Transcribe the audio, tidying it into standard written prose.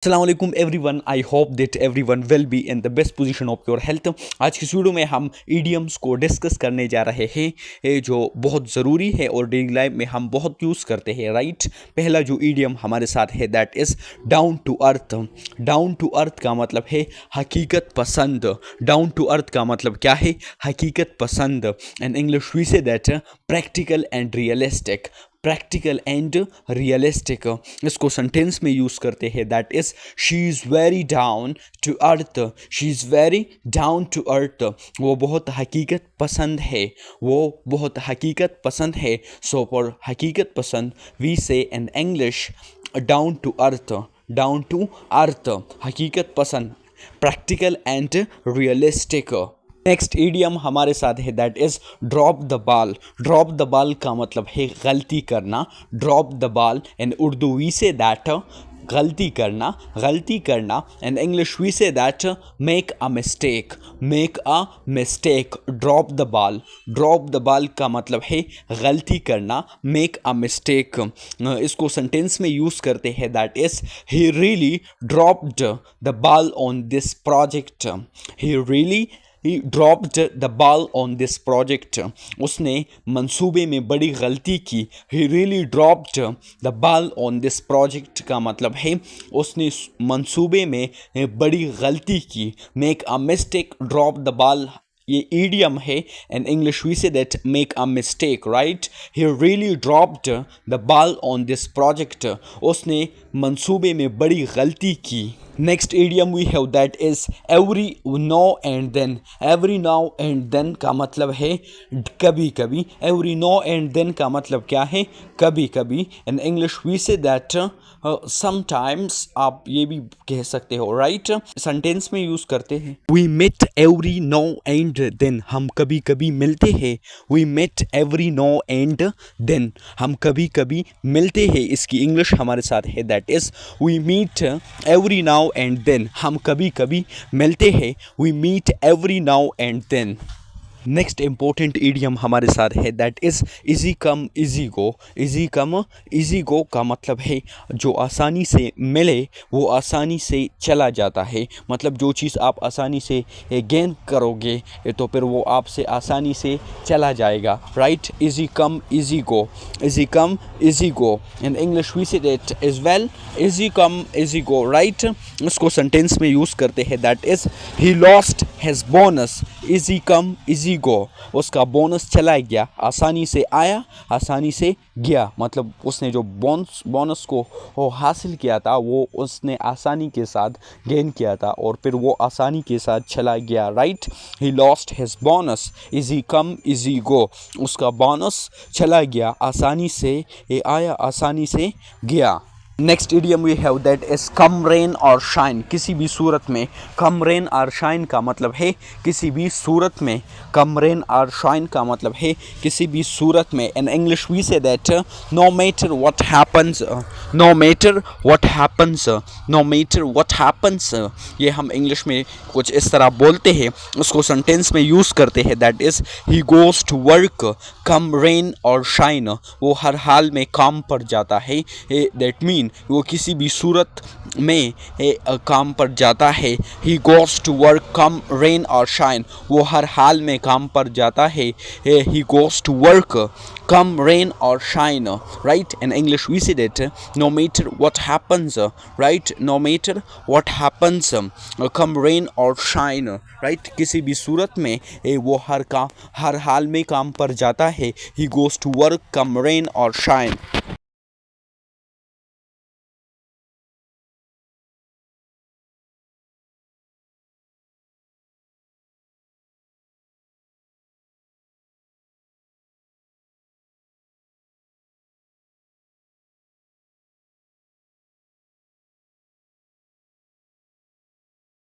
Assalamualaikum everyone. I hope that everyone will be in the best position of your health. आज की video में हम idioms को discuss करने जा रहे हैं जो बहुत ज़रूरी है और डेली लाइफ में हम बहुत यूज़ करते हैं राइट। पहला जो idiom हमारे साथ है that is down to earth. Down to earth का मतलब है हकीकत पसंद। डाउन टू अर्थ का मतलब क्या है? हकीकत पसंद। In English we say that practical and realistic. Practical and realistic इसको सेंटेंस में यूज़ करते हैं that is she is very down to earth. She is very down to earth. वो बहुत हकीकत पसंद है। वो बहुत हकीकत पसंद है। सो फॉर हकीकत पसंद we say in English down to earth. Down to earth हकीकत पसंद, practical and realistic. Next idiom हमारे साथ है that is drop the ball. Drop the ball का मतलब है गलती करना। Drop the ball in Urdu we say that गलती करना। गलती करना in English we say that make a mistake. Make a mistake. Drop the ball. Drop the ball का मतलब है गलती करना, मेक अ मिस्टेक। इसको सेंटेंस में यूज़ करते हैं that is he really dropped the ball on this project. He really He dropped the ball on this project. उसने मंसूबे में बड़ी गलती की। He really dropped the ball on this project का मतलब है उसने मंसूबे में बड़ी गलती की। Make a mistake, drop the ball ये ईडियम है in English we say that make a mistake right. He really dropped the ball on this project. उसने मंसूबे में बड़ी गलती की। Next idiom we have that is every now and then. Every now and then का मतलब है कभी कभी। एवरी नाउ एंड देन का मतलब क्या है? कभी कभी। In English we say that sometimes आप ये भी कह सकते हो राइट। सेंटेंस में यूज़ करते हैं we met every now and then. हम कभी कभी मिलते हैं। We met every now and then. हम कभी कभी मिलते हैं। इसकी इंग्लिश हमारे साथ है that is we meet every now and then. हम कभी कभी मिलते हैं। We meet every now and then. Next important idiom हमारे साथ है that is easy come easy go. Easy come easy go का मतलब है जो आसानी से मिले वो आसानी से चला जाता है। मतलब जो चीज़ आप आसानी से गेन करोगे तो फिर वो आपसे आसानी से चला जाएगा right. Easy come easy go. Easy come easy go in English we say that is well easy come easy go right. इसको सेंटेंस में यूज़ करते हैं that is he lost his bonus. Easy come easy go. उसका bonus चला गया। आसानी से आया, आसानी से गया। मतलब उसने जो बोनस को वो हासिल किया था वो उसने आसानी के साथ गेन किया था और फिर वो आसानी के साथ चला गया राइट। ही lost his bonus easy come easy go. उसका बोनस चला गया, आसानी से ये आया, आसानी से गया। Next idiom we have that is come rain or shine. किसी भी सूरत में कम रेन और शाइन का मतलब है किसी भी सूरत में। कम रेन और शाइन का मतलब है किसी भी सूरत में। In English we say that no matter what happens. No matter what happens. No matter what happens ये हम इंग्लिश में कुछ इस तरह बोलते हैं। उसको सेंटेंस में यूज़ करते हैं that is he goes to work come rain or shine. वो हर हाल में काम पर जाता है। दैट मीन वो किसी भी सूरत में काम पर जाता है। He goes to work come rain or shine. वो हर हाल में काम पर जाता है। He goes to work come rain or shine right. In English we say that no matter what happens right. No matter what happens come rain or shine right. किसी भी सूरत में वो हर हाल में काम पर जाता है। He goes to work come rain or shine.